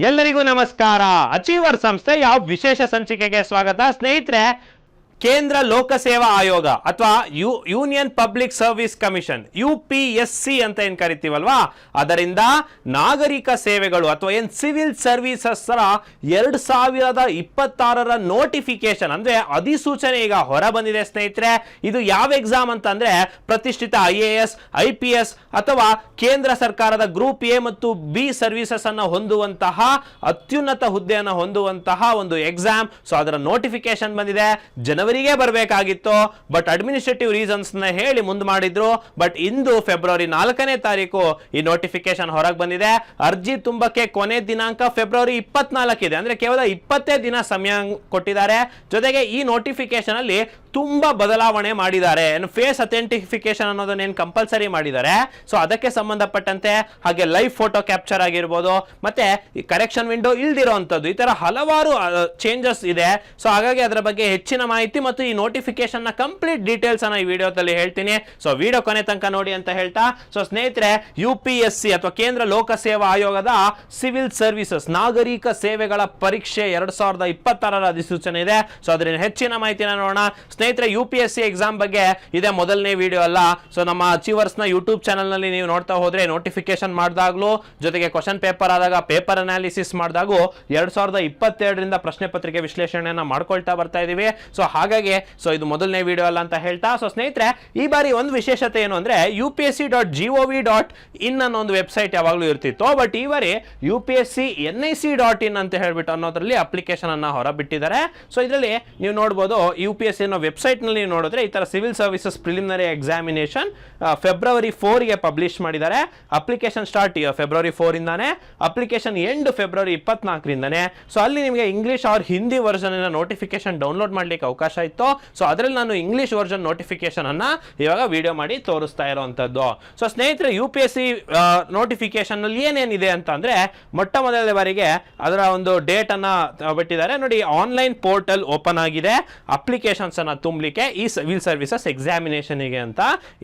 ಎಲ್ಲರಿಗೂ ನಮಸ್ಕಾರ. ಅಚೀವರ್ ಸಂಸ್ಥೆ ಯಾವ ವಿಶೇಷ ಸಂಚಿಕೆಗೆ ಸ್ವಾಗತ. ಸ್ನೇಹಿತರೆ, ಕೇಂದ್ರ ಲೋಕಸೇವಾ ಆಯೋಗ ಅಥವಾ union public service commission UPSC ಅಂತ ಏನ್ ಕರಿತೀವಲ್ವಾ, ಅದರಿಂದ ನಾಗರಿಕ ಸೇವೆಗಳು ಅಥವಾ ಏನ್ ಸಿವಿಲ್ ಸರ್ವಿಸಸ್ 2026 ನೋಟಿಫಿಕೇಶನ್ ಅಂದ್ರೆ ಅಧಿಸೂಚನೆ ಈಗ ಹೊರ ಬಂದಿದೆ. ಸ್ನೇಹಿತರೆ, ಇದು ಯಾವ ಎಕ್ಸಾಮ್ ಅಂತ ಅಂದ್ರೆ ಪ್ರತಿಷ್ಠಿತ IAS, IPS ಅಥವಾ ಕೇಂದ್ರ ಸರ್ಕಾರದ ಗ್ರೂಪ್ A ಮತ್ತು B ಸರ್ವಿಸಸ್ ಅನ್ನು ಹೊಂದುವಂತಹ ಅತ್ಯುನ್ನತ ಹುದ್ದೆಯನ್ನು ಹೊಂದುವಂತಹ ಒಂದು ಎಕ್ಸಾಮ್. ಸೊ ಅದರ ನೋಟಿಫಿಕೇಶನ್ ಬಂದಿದೆ. ಜನವರಿಗೆ ಬರಬೇಕಾಗಿತ್ತು, ಬಟ್ ಅಡ್ಮಿನಿಸ್ಟ್ರೇಟಿವ್ ರೀಸನ್ಸ್ ನ ಹೇಳಿ ಮುಂದೆ ಮಾಡಿದ್ರು. ಬಟ್ ಇಂದು ಫೆಬ್ರವರಿ 4ನೇ ತಾರೀಕು ಈ ನೋಟಿಫಿಕೇಶನ್ ಹೊರಗೆ ಬಂದಿದೆ. ಅರ್ಜಿ ತುಂಬಕ್ಕೆ ಕೊನೆ ದಿನಾಂಕ ಫೆಬ್ರವರಿ 24 ಇದೆ. ಅಂದ್ರೆ ಕೇವಲ 20 ದಿನ ಸಮಯ ಕೊಟ್ಟಿದ್ದಾರೆ. ಜೊತೆಗೆ ಈ ನೋಟಿಫಿಕೇಶನ್ ಅಲ್ಲಿ ತುಂಬಾ ಬದಲಾವಣೆ ಮಾಡಿದ್ದಾರೆ. ಫೇಸ್ ಅಥೆಂಟಿಫಿಕೇಶನ್ ಅನ್ನೋದನ್ನ ಕಂಪಲ್ಸರಿ ಮಾಡಿದ್ದಾರೆ. ಸೊ ಅದಕ್ಕೆ ಸಂಬಂಧಪಟ್ಟಂತೆ ಹಾಗೆ ಲೈವ್ ಫೋಟೋ ಕ್ಯಾಪ್ಚರ್ ಆಗಿರ್ಬೋದು, ಮತ್ತೆ ಕರೆಕ್ಷನ್ ವಿಂಡೋ ಇಲ್ದಿರೋಂಥದ್ದು, ಈ ತರ ಹಲವಾರು ಚೇಂಜಸ್ ಇದೆ. ಸೊ ಹಾಗಾಗಿ ಅದರ ಬಗ್ಗೆ ಹೆಚ್ಚಿನ ಮಾಹಿತಿ ಮತ್ತು ಈ ನೋಟಿಫಿಕೇಶನ್ ನ ಕಂಪ್ಲೀಟ್ ಡೀಟೇಲ್ಸ್ ಅನ್ನ ಈ ವಿಡಿಯೋದಲ್ಲಿ ಹೇಳ್ತೀನಿ. ಸೊ ವಿಡಿಯೋ ಕೊನೆ ತನಕ ನೋಡಿ ಅಂತ ಹೇಳ್ತಾ, ಸೊ ಸ್ನೇಹಿತರೆ, UPSC ಅಥವಾ ಕೇಂದ್ರ ಲೋಕಸೇವಾ ಆಯೋಗದ ಸಿವಿಲ್ ಸರ್ವಿಸಸ್ ನಾಗರಿಕ ಸೇವೆಗಳ ಪರೀಕ್ಷೆ 2026 ಅಧಿಸೂಚನೆ ಇದೆ. ಸೊ ಅದರ ಹೆಚ್ಚಿನ ಮಾಹಿತಿನ ನೋಡೋಣ. ಸ್ನೇಹಿತರೆ, UPSC ಎಕ್ಸಾಮ್ ಬಗ್ಗೆ ಇದೆ ಮೊದಲನೇ ವಿಡಿಯೋ ಅಲ್ಲ. ಸೊ ನಮ್ಮ ಅಚೀವರ್ಸ್ ನ ಯೂಟ್ಯೂಬ್ ಚಾನಲ್ ನಲ್ಲಿ ನೀವು ನೋಡ್ತಾ ಹೋದ್ರೆ ನೋಟಿಫಿಕೇಶನ್ ಮಾಡಿದಾಗ್ಲೂ, ಜೊತೆಗೆ ಕ್ವಶನ್ ಪೇಪರ್ ಆದಾಗ ಪೇಪರ್ ಅನಾಲಿಸಿಸ್ ಮಾಡಿದಾಗೂ 2022 ಪ್ರಶ್ನೆ ಪತ್ರಿಕೆ ವಿಶ್ಲೇಷಣೆಯನ್ನ ಮಾಡ್ಕೊಳ್ತಾ ಬರ್ತಾ ಇದೀವಿ. ಸೊ ಹಾಗಾಗಿ ಇದು ಮೊದಲನೇ ವಿಡಿಯೋ ಅಲ್ಲ ಅಂತ ಹೇಳ್ತಾ, ಸೊ ಸ್ನೇಹಿತರೆ, ಈ ಬಾರಿ ಒಂದು ವಿಶೇಷತೆ ಏನು ಅಂದ್ರೆ upsc.gov.in ಅನ್ನೋ ಒಂದು ವೆಬ್ಸೈಟ್ ಯಾವಾಗಲೂ ಇರ್ತಿತ್ತು. ಬಟ್ ಈ ಬಾರಿ upsc.nic.in ಅಂತ ಹೇಳ್ಬಿಟ್ಟು ಅನ್ನೋದ್ರಲ್ಲಿ ಅಪ್ಲಿಕೇಶನ್ ಅನ್ನ ಹೊರಬಿಟ್ಟಿದ್ದಾರೆ. ಸೊ ಇದರಲ್ಲಿ ನೀವು ನೋಡಬಹುದು, UPSC ಅನ್ನೋ ವೆಬ್ಸೈಟ್ ನಲ್ಲಿ ನೀವು ನೋಡಿದ್ರೆ ಈ ತರ civil services preliminary examination February 4ಗೆ ಪಬ್ಲಿಷ್ ಮಾಡಿದ್ದಾರೆ. ಅಪ್ಲಿಕೇಶನ್ ಸ್ಟಾರ್ಟ್ ಫೆಬ್ರವರಿ 4 ಇಂದಾನೆ, ಅಪ್ಲಿಕೇಶನ್ ಎಂಡ್ ಫೆಬ್ರವರಿ 24ರಿಂದಾನೆ. ಸೊ ಅಲ್ಲಿ ನಿಮಗೆ English or Hindi version notification download ಮಾಡ್ಲಿಕ್ಕೆ ಅವಕಾಶ ಇತ್ತು. ಸೊ ಅದರಲ್ಲಿ ನಾನು ಇಂಗ್ಲಿಷ್ ವರ್ಷನ್ ನೋಟಿಫಿಕೇಶನ್ ಅನ್ನ ಇವಾಗ ವಿಡಿಯೋ ಮಾಡಿ ತೋರಿಸ್ತಾ ಇರುವಂತದ್ದು. ಸೊ ಸ್ನೇಹಿತರೆ, UPSC ನೋಟಿಫಿಕೇಶನ್ ಅಲ್ಲಿ ಏನೇನಿದೆ ಅಂತ ಅಂದ್ರೆ, ಮೊಟ್ಟ ಮೊದಲ ಬಾರಿಗೆ ಅದರ ಒಂದು ಡೇಟ್ ಅನ್ನ ಬಿಟ್ಟಿದ್ದಾರೆ ನೋಡಿ. ಆನ್ಲೈನ್ ಪೋರ್ಟಲ್ ಓಪನ್ ಆಗಿದೆ ಅಪ್ಲಿಕೇಶನ್ಸ್ ಅನ್ನ ತುಂಬಲಿಕ್ಕೆ ಈ ಸಿವಿಲ್ ಸರ್ವಿಸಸ್ ಎಕ್ಸಾಮಿನೇಷನ್ ಗೆ ಅಂತ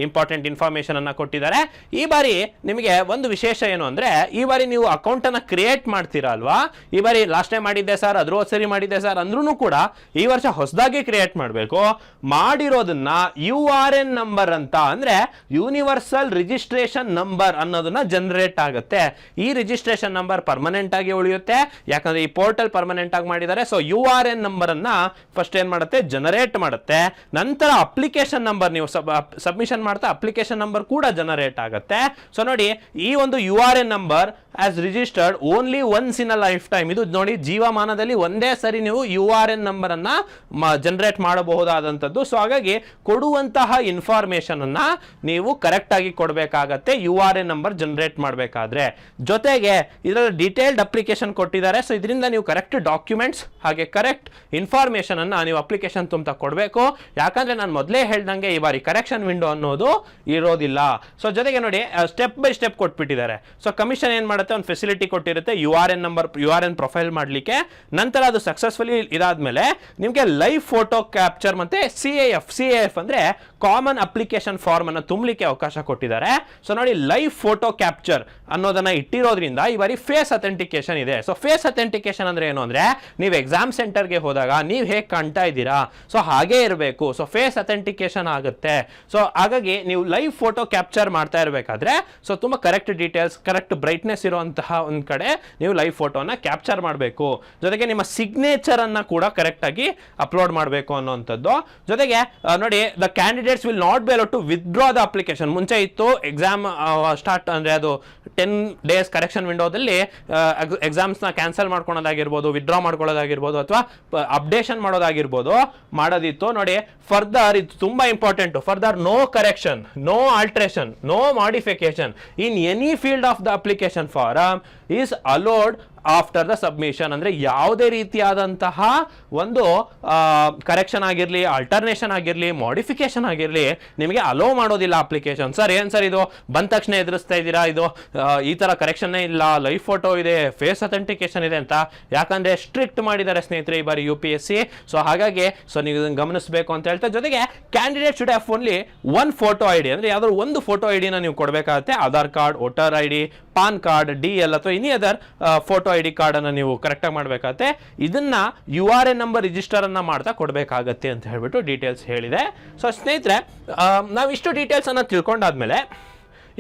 ಇಂಪಾರ್ಟೆಂಟ್ ಇನ್ಫಾರ್ಮೇಶನ್ ಅನ್ನ ಕೊಟ್ಟಿದ್ದಾರೆ. ಈ ಬಾರಿ ನಿಮಗೆ ಒಂದು ವಿಶೇಷ ಏನು ಅಂದ್ರೆ, ಈ ಬಾರಿ ನೀವು ಅಕೌಂಟ್ ಅನ್ನ ಕ್ರಿಯೇಟ್ ಮಾಡ್ತೀರಾ ಅಲ್ವಾ. ಈ ಬಾರಿ ಲಾಸ್ಟ್ ಟೈಮ್ ಮಾಡಿದ್ದೆ ಸರ್, ಅದ್ರ ಸರಿ ಮಾಡಿದ್ದೆ ಸರ್ ಅಂದ್ರೂ ಕೂಡ ಈ ವರ್ಷ ಹೊಸದಾಗಿ ಕ್ರಿಯೇಟ್ ಮಾಡಬೇಕು. ಮಾಡಿರೋದನ್ನ URN ನಂಬರ್ ಅಂತ ಅಂದ್ರೆ ಯೂನಿವರ್ಸಲ್ ರಿಜಿಸ್ಟ್ರೇಷನ್ ನಂಬರ್ ಅನ್ನೋದನ್ನ ಜನರೇಟ್ ಆಗುತ್ತೆ. ಈ ರಿಜಿಸ್ಟ್ರೇಷನ್ ನಂಬರ್ ಪರ್ಮನೆಂಟ್ ಆಗಿ ಉಳಿಯುತ್ತೆ, ಯಾಕಂದ್ರೆ ಈ ಪೋರ್ಟಲ್ ಪರ್ಮನೆಂಟ್ ಆಗಿ ಮಾಡಿದ್ದಾರೆ. ಸೊ URN ನಂಬರ್ ಅನ್ನ ಫಸ್ಟ್ ಏನ್ ಮಾಡುತ್ತೆ, ಜನರೇಟ್ ಮಾಡುತ್ತೆ. ನಂತರ ಅಪ್ಲಿಕೇಶನ್ ನಂಬರ್ ನೀವು ಸಬ್ಮಿಷನ್ ಮಾಡ್ತಾ ಅಪ್ಲಿಕೇಶನ್ ನಂಬರ್ ಕೂಡ ಜನರೇಟ್ ಆಗುತ್ತೆ. ಸೊ ನೋಡಿ, ಈ ಒಂದು URN number as registered only once in a life time. ಇದು ನೋಡಿ, ಜೀವಮಾನದಲ್ಲಿ ಒಂದೇ ಸರಿ ನೀವು URN ನಂಬರ್ ಅನ್ನ ಜನರೇಟ್ ಮಾಡಬಹುದಾದಂಥದ್ದು. ಸೊ ಹಾಗಾಗಿ ಕೊಡುವಂತಹ ಇನ್ಫಾರ್ಮೇಶನ್ ಅನ್ನ ನೀವು ಕರೆಕ್ಟ್ ಆಗಿ ಕೊಡಬೇಕಾಗತ್ತೆ URN ನಂಬರ್ ಜನರೇಟ್ ಮಾಡಬೇಕಾದ್ರೆ. ಜೊತೆಗೆ ಇದರಲ್ಲಿ ಡೀಟೇಲ್ಡ್ ಅಪ್ಲಿಕೇಶನ್ ಕೊಟ್ಟಿದ್ದಾರೆ. ಸೊ ಇದರಿಂದ ನೀವು ಕರೆಕ್ಟ್ ಡಾಕ್ಯುಮೆಂಟ್ಸ್ ಹಾಗೆ ಕರೆಕ್ಟ್ ಇನ್ಫಾರ್ಮೇಶನ್ ಅನ್ನ ನೀವು ಅಪ್ಲಿಕೇಶನ್ ತುಂಬಾ ಕೊಡಬೇಕು. ಯಾಕಂದ್ರೆ ನಾನು ಮೊದಲೇ ಹೇಳ್ದಂಗೆ ಈ ಬಾರಿ ಕರೆಕ್ಷನ್ ವಿಂಡೋ ಅನ್ನೋದು ಇರೋದಿಲ್ಲ. ಸೊ ಜೊತೆಗೆ ನೋಡಿ, ಸ್ಟೆಪ್ ಬೈ ಸ್ಟೆಪ್ ಕೊಟ್ಬಿಟ್ಟಿದ್ದಾರೆ. ಸೊ ಕಮಿಷನ್ ಏನ್ ಮಾಡುತ್ತೆ, ಒಂದು ಫೆಸಿಲಿಟಿ ಕೊಟ್ಟಿರುತ್ತೆ URN ನಂಬರ್, URN ಪ್ರೊಫೈಲ್ ಮಾಡಲಿಕ್ಕೆ. ನಂತರ ಅದು ಸಕ್ಸಸ್ಫುಲಿ ಇದಾದ್ಮೇಲೆ ನಿಮಗೆ ಲೈವ್ ಫೋಟೋ ಕ್ಯಾಪ್ಚರ್ ಮತ್ತೆ CAF ಅಂದ್ರೆ ಕಾಮನ್ ಅಪ್ಲಿಕೇಶನ್ ಫಾರ್ಮ್ ಅನ್ನು ತುಂಬಲಿಕ್ಕೆ ಅವಕಾಶ ಕೊಟ್ಟಿದ್ದಾರೆ. ಸೊ ನೋಡಿ, ಲೈವ್ ಫೋಟೋ ಕ್ಯಾಪ್ಚರ್ ಅನ್ನೋದನ್ನ ಇಟ್ಟಿರೋದ್ರಿಂದ ಈ ಬಾರಿ ಫೇಸ್ ಅಥೆಂಟಿಕೇಶನ್ ಇದೆ. ಸೊ ಫೇಸ್ ಅಥೆಂಟಿಕೇಶನ್ ಅಂದ್ರೆ ಏನು ಅಂದ್ರೆ, ನೀವು ಎಕ್ಸಾಮ್ ಸೆಂಟರ್ಗೆ ಹೋದಾಗ ನೀವು ಹೇಗೆ ಕಾಣ್ತಾ ಇದ್ದೀರಾ, ಸೊ ಹಾಗೆ ಇರಬೇಕು. ಸೊ ಫೇಸ್ ಅಥೆಂಟಿಕೇಶನ್ ಆಗುತ್ತೆ. ಸೊ ಹಾಗಾಗಿ ನೀವು ಲೈವ್ ಫೋಟೋ ಕ್ಯಾಪ್ಚರ್ ಮಾಡ್ತಾ ಇರಬೇಕಾದ್ರೆ ಸೊ ತುಂಬಾ ಕರೆಕ್ಟ್ ಡೀಟೇಲ್ಸ್, ಕರೆಕ್ಟ್ ಬ್ರೈಟ್ನೆಸ್ ಇರುವಂತಹ ಒಂದ್ ಕಡೆ ನೀವು ಲೈವ್ ಫೋಟೋನ ಕ್ಯಾಪ್ಚರ್ ಮಾಡಬೇಕು. ಜೊತೆಗೆ ನಿಮ್ಮ ಸಿಗ್ನೇಚರ್ ಅನ್ನ ಕೂಡ ಕರೆಕ್ಟ್ ಆಗಿ ಅಪ್ಲೋಡ್ ಮಾಡಬೇಕು ಅನ್ನೋಂಥದ್ದು. ಜೊತೆಗೆ ನೋಡಿ, the candidates will not be allowed to withdraw the application. ಮುಂಚೆ ಇತ್ತು ಎಕ್ಸಾಮ್ ಸ್ಟಾರ್ಟ್ ಅಂದ್ರೆ ಅದು 10 days ಕರೆಕ್ಷನ್ ವಿಂಡೋದಲ್ಲಿ ಎಕ್ಸಾಮ್ಸ್ ನ ಕ್ಯಾನ್ಸಲ್ ಮಾಡ್ಕೊಳ್ಳೋದಾಗಿರ್ಬೋದು, ವಿತ್ಡ್ರಾ ಮಾಡ್ಕೊಳ್ಳೋದಾಗಿರ್ಬೋದು, ಅಥವಾ ಅಪ್ಡೇಷನ್ ಮಾಡೋದಾಗಿರ್ಬೋದು ಮಾಡೋದಿತ್ತು. ನೋಡಿ, ಫರ್ದರ್ ಇದು ತುಂಬಾ important. Further no correction, no alteration, no modification in any field of the application form is allowed after the submission. ಅಂದ್ರೆ ಯಾವುದೇ ರೀತಿಯಾದಂತಹ ಒಂದು ಕರೆಕ್ಷನ್ ಆಗಿರ್ಲಿ, ಆಲ್ಟರ್ನೇಷನ್ ಆಗಿರ್ಲಿ, ಮಾಡಿಫಿಕೇಶನ್ ಆಗಿರ್ಲಿ ನಿಮಗೆ ಅಲೋ ಮಾಡೋದಿಲ್ಲ ಅಪ್ಲಿಕೇಶನ್. ಸರ್ ಏನ್ ಸರ್ ಇದು ಬಂದ ತಕ್ಷಣ ಎದುರಿಸ್ತಾ ಇದ್ದೀರಾ, ಇದು ಈ ತರ ಕರೆಕ್ಷನ್ ಇಲ್ಲ, ಲೈವ್ ಫೋಟೋ ಇದೆ, ಫೇಸ್ ಅಥೆಂಟಿಕೇಶನ್ ಇದೆ ಅಂತ. ಯಾಕಂದ್ರೆ ಸ್ಟ್ರಿಕ್ಟ್ ಮಾಡಿದ್ದಾರೆ ಸ್ನೇಹಿತರೆ ಈ ಬಾರಿ UPSC. ಸೊ ಹಾಗಾಗಿ ನೀವು ಇದನ್ನು ಗಮನಿಸಬೇಕು ಅಂತ ಹೇಳ್ತಾ, ಜೊತೆಗೆ candidate should have only one photo ID, ಅಂದ್ರೆ ಯಾವ್ದಾದ್ರು ಒಂದು ಫೋಟೋ ID ನ ನೀವು ಕೊಡಬೇಕಾಗುತ್ತೆ. Aadhaar card, voter ID, PAN card, DL ಅಥವಾ ಎನಿ ಅದರ್ ಫೋಟೋ ID ಕಾರ್ಡನ್ನು ನೀವು ಕರೆಕ್ಟಾಗಿ ಮಾಡಬೇಕಾಗತ್ತೆ. ಇದನ್ನ URN ನಂಬರ್ ರಿಜಿಸ್ಟರನ್ನು ಮಾಡ್ತಾ ಕೊಡಬೇಕಾಗತ್ತೆ ಅಂತ ಹೇಳ್ಬಿಟ್ಟು ಡೀಟೇಲ್ಸ್ ಹೇಳಿದೆ. ಸೊ ಸ್ನೇಹಿತರೆ, ನಾವು ಇಷ್ಟು ಡೀಟೇಲ್ಸನ್ನು ತಿಳ್ಕೊಂಡಾದ್ಮೇಲೆ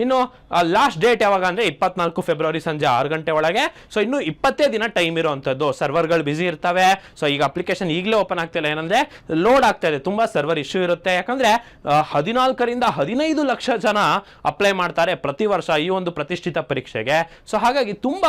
ಇನ್ನು ಲಾಸ್ಟ್ ಡೇಟ್ ಯಾವಾಗ ಅಂದರೆ 24 ಫೆಬ್ರವರಿ ಸಂಜೆ 6 ಗಂಟೆ ಒಳಗೆ. ಸೊ ಇನ್ನು 20 ದಿನ ಟೈಮ್ ಇರೋವಂಥದ್ದು. ಸರ್ವರ್ಗಳು ಬಿಸಿ ಇರ್ತವೆ. ಸೊ ಈಗ ಅಪ್ಲಿಕೇಶನ್ ಈಗಲೇ ಓಪನ್ ಆಗ್ತಿಲ್ಲ, ಏನಂದರೆ ಲೋಡ್ ಆಗ್ತಾ ಇದೆ, ತುಂಬ ಸರ್ವರ್ ಇಶ್ಯೂ ಇರುತ್ತೆ. ಯಾಕಂದರೆ 14ರಿಂದ 15 ಲಕ್ಷ ಜನ ಅಪ್ಲೈ ಮಾಡ್ತಾರೆ ಪ್ರತಿ ವರ್ಷ ಈ ಒಂದು ಪ್ರತಿಷ್ಠಿತ ಪರೀಕ್ಷೆಗೆ. ಸೊ ಹಾಗಾಗಿ ತುಂಬ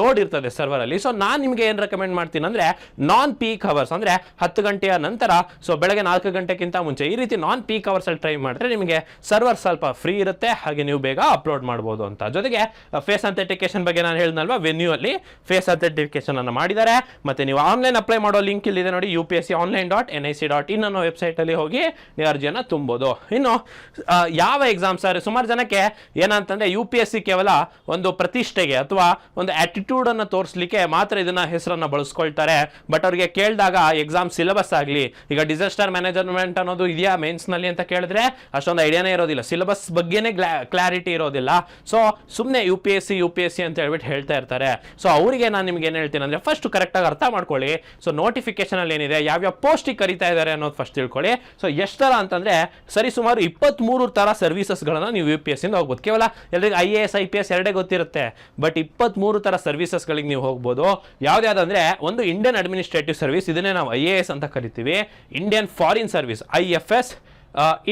ಲೋಡ್ ಇರ್ತದೆ ಸರ್ವರಲ್ಲಿ. ಸೊ ನಾನು ನಿಮಗೆ ಏನು ರೆಕಮೆಂಡ್ ಮಾಡ್ತೀನಿ ಅಂದರೆ ನಾನ್ ಪೀಕ್ ಅವರ್ಸ್, ಅಂದರೆ 10 ಗಂಟೆಯ ನಂತರ, ಸೊ ಬೆಳಗ್ಗೆ 4 ಗಂಟೆಗಿಂತ ಮುಂಚೆ ಈ ರೀತಿ ನಾನ್ ಪೀಕ್ ಅವರ್ಸಲ್ಲಿ ಟ್ರೈ ಮಾಡಿದ್ರೆ ನಿಮಗೆ ಸರ್ವರ್ ಸ್ವಲ್ಪ ಫ್ರೀ ಇರುತ್ತೆ, ಹಾಗೆ ನೀವು ಬೇಗ ಅಪ್ಲೋಡ್ ಮಾಡ್ಬೋದು ಅಂತ. ಜೊತೆಗೆ ಫೇಸ್ ಅಥೆಂಟಿಕೇಶನ್ ಬಗ್ಗೆ ನಾನು ಹೇಳಿದ್ನಲ್ವಾ, ವೆನ್ಯೂ ಅಲ್ಲಿ ಫೇಸ್ ಅಥೆಂಟಿಕೇಶನ್ ಅನ್ನು ಮಾಡಿದ್ದಾರೆ. ಮತ್ತೆ ನೀವು ಆನ್ಲೈನ್ ಅಪ್ಲೈ ಮಾಡೋ ಲಿಂಕ್ ಇಲ್ಲಿದೆ ನೋಡಿ, upsconline.nic.in ಅನ್ನೋ ವೆಬ್ಸೈಟ್ ಅಲ್ಲಿ ಹೋಗಿ ನೀವು ಅರ್ಜಿಯನ್ನು ತುಂಬೋದು. ಇನ್ನು ಯಾವ ಎಕ್ಸಾಮ್ ಸರ್, ಸುಮಾರು ಜನಕ್ಕೆ ಏನಂತಂದ್ರೆ UPSC ಕೇವಲ ಒಂದು ಪ್ರತಿಷ್ಠೆಗೆ ಅಥವಾ ಒಂದು ಆಟಿಟ್ಯೂಡ್ ಅನ್ನು ತೋರಿಸಲಿಕ್ಕೆ ಮಾತ್ರ ಇದನ್ನ ಹೆಸರನ್ನ ಬಳಸ್ಕೊಳ್ತಾರೆ. ಬಟ್ ಅವ್ರಿಗೆ ಕೇಳಿದಾಗ ಎಕ್ಸಾಮ್ ಸಿಲೆಬಸ್ ಆಗಲಿ, ಈಗ ಡಿಸಾಸ್ಟರ್ ಮ್ಯಾನೇಜ್ಮೆಂಟ್ ಅನ್ನೋದು ಇದೆಯಾ ಮೇನ್ಸ್ ನಲ್ಲಿ ಅಂತ ಕೇಳಿದ್ರೆ ಅಷ್ಟೊಂದು ಐಡಿಯಾನೇ ಇರೋದಿಲ್ಲ, ಸಿಲೆಬಸ್ ಬಗ್ಗೆನೇ ಕ್ಲಾರಿಟಿ ಇರೋದಿಲ್ಲ. ಸೊ ಸುಮ್ಮನೆ UPSC ಅಂತ ಹೇಳ್ಬಿಟ್ಟು ಹೇಳ್ತಾ ಇರ್ತಾರೆ. ಸೊ ಅವರಿಗೆ ನಾನು ನಿಮ್ಗೆ ಏನು ಹೇಳ್ತೀನಿ ಅಂದರೆ, ಫಸ್ಟ್ ಕರೆಕ್ಟಾಗಿ ಅರ್ಥ ಮಾಡ್ಕೊಳ್ಳಿ. ಸೊ ನೋಟಿಫಿಕೇಶನ್ ಅಲ್ಲಿ ಏನಿದೆ, ಯಾವ್ಯಾವ ಪೋಸ್ಟಿಗೆ ಕರೀತಾ ಇದ್ದಾರೆ ಅನ್ನೋದು ಫಸ್ಟ್ ತಿಳ್ಕೊಳ್ಳಿ. ಸೊ ಎಷ್ಟು ಥರ ಅಂತಂದರೆ ಸರಿ ಸುಮಾರು 23 ಥರ ಸರ್ವಿಸಸ್ಗಳನ್ನು ನೀವು UPSC ಇಂದ ಹೋಗ್ಬೋದು. ಕೇವಲ ಎಲ್ಲರಿಗೂ IAS IPS ಎರಡೇ ಗೊತ್ತಿರುತ್ತೆ, ಬಟ್ 23 ಥರ ಸರ್ವಿಸಸ್ಗಳಿಗೆ ನೀವು ಹೋಗ್ಬೋದು. ಯಾವ್ದಾವುದಂದ್ರೆ ಒಂದು ಇಂಡಿಯನ್ ಅಡ್ಮಿನಿಸ್ಟ್ರೇಟಿವ್ ಸರ್ವಿಸ್, ಇದನ್ನೇ ನಾವು IAS ಅಂತ ಕರಿತೀವಿ. Indian foreign service IFS,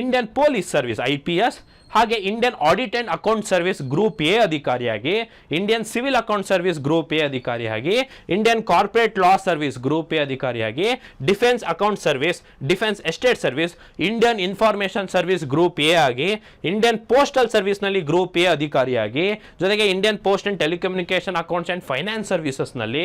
Indian police service IPS, ಹಾಗೆ Indian audit and account service group A ಅಧಿಕಾರಿಯಾಗಿ, Indian civil account service group A ಅಧಿಕಾರಿಯಾಗಿ, Indian corporate law service group A ಅಧಿಕಾರಿಯಾಗಿ, defence account service, defence estate service, Indian information service group A ಆಗಿ, Indian postal service ನಲ್ಲಿ group A ಅಧಿಕಾರಿಯಾಗಿ, ಜೊತೆಗೆ Indian post and telecommunication accounts and finance services ನಲ್ಲಿ,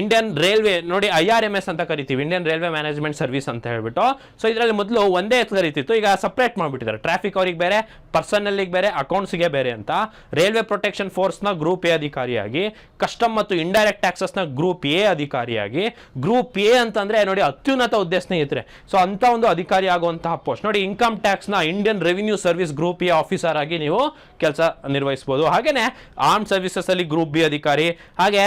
Indian railway ನೋಡಿ IRMS ಅಂತ ಕರಿತೀವಿ, Indian railway management service ಅಂತ ಹೇಳ್ಬಿಟ್ಟು. ಸೊ ಇದರಲ್ಲಿ ಮೊದಲು ಒಂದೇ ಕರಿತಿತ್ತು, ಈಗ ಸಪ್ರೇಟ್ ಮಾಡಿಬಿಟ್ಟಿದ್ದಾರೆ. ಟ್ರಾಫಿಕ್ ಅವ್ರಿಗೆ ಬೇರೆ, ಪರ್ಸನಲ್ಗೆ ಬೇರೆ, ಅಕೌಂಟ್ಸ್ಗೆ ಬೇರೆ ಅಂತ. ರೈಲ್ವೆ ಪ್ರೊಟೆಕ್ಷನ್ ಫೋರ್ಸ್ನ ಗ್ರೂಪ್ ಎ ಅಧಿಕಾರಿಯಾಗಿ, ಕಸ್ಟಮ್ ಮತ್ತು ಇಂಡೈರೆಕ್ಟ್ ಟ್ಯಾಕ್ಸಸ್ನ ಗ್ರೂಪ್ ಎ ಅಧಿಕಾರಿಯಾಗಿ. ಗ್ರೂಪ್ ಎ ಅಂತಂದ್ರೆ ನೋಡಿ ಅತ್ಯುನ್ನತ ಹುದ್ದೆ ಸ್ನೇಹಿತರೆ. ಸೊ ಅಂತ ಒಂದು ಅಧಿಕಾರಿ ಆಗುವಂತಹ ಪೋಸ್ಟ್ ನೋಡಿ. ಇನ್ಕಮ್ ಟ್ಯಾಕ್ಸ್ನ Indian revenue service group A officer ಆಗಿ ನೀವು ಕೆಲಸ ನಿರ್ವಹಿಸಬಹುದು. ಹಾಗೇನೆ ಆರ್ಮ್ ಸರ್ವಿಸಸ್ ಅಲ್ಲಿ ಗ್ರೂಪ್ ಬಿ ಅಧಿಕಾರಿ, ಹಾಗೆ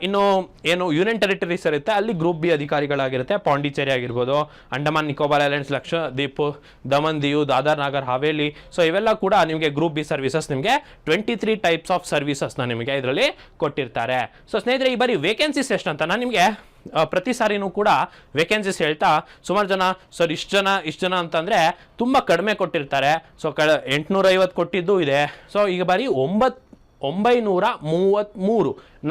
ಇನ್ನು ಏನು ಯೂನಿಯನ್ ಟೆರಿಟರೀಸ್ ಇರುತ್ತೆ ಅಲ್ಲಿ ಗ್ರೂಪ್ ಬಿ ಅಧಿಕಾರಿಗಳಾಗಿರುತ್ತೆ. ಪಾಂಡಿಚೇರಿ ಆಗಿರ್ಬೋದು, ಅಂಡಮಾನ್ ನಿಕೋಬಾರ್ ಐಲ್ಯಾಂಡ್ಸ್, ಲಕ್ಷದ್ವೀಪ್, ದಮನ್ ದಿಯು, ದಾದರ್ ನಾಗರ್ ಹವೇಲಿ. ಸೊ ಇವೆಲ್ಲ ಕೂಡ ನಿಮಗೆ ಗ್ರೂಪ್ ಬಿ ಸರ್ವಿಸಸ್ ನಿಮಗೆ 23 ಟೈಪ್ಸ್ ಆಫ್ ಸರ್ವಿಸಸ್ನ ನಿಮಗೆ ಇದರಲ್ಲಿ ಕೊಟ್ಟಿರ್ತಾರೆ. ಸೊ ಸ್ನೇಹಿತರೆ, ಈ ಬಾರಿ ವೇಕೆನ್ಸೀಸ್ ಎಷ್ಟು ಅಂತ ನಾನು ನಿಮಗೆ ಪ್ರತಿ ಸಾರಿನೂ ಕೂಡ ವೇಕೆನ್ಸೀಸ್ ಹೇಳ್ತಾ, ಸುಮಾರು ಜನ ಸರ್ ಇಷ್ಟು ಜನ ಅಂತಂದರೆ ತುಂಬ ಕಡಿಮೆ ಕೊಟ್ಟಿರ್ತಾರೆ. ಸೊ 850 ಕೊಟ್ಟಿದ್ದು ಇದೆ. ಸೊ ಈಗ ಬಾರಿ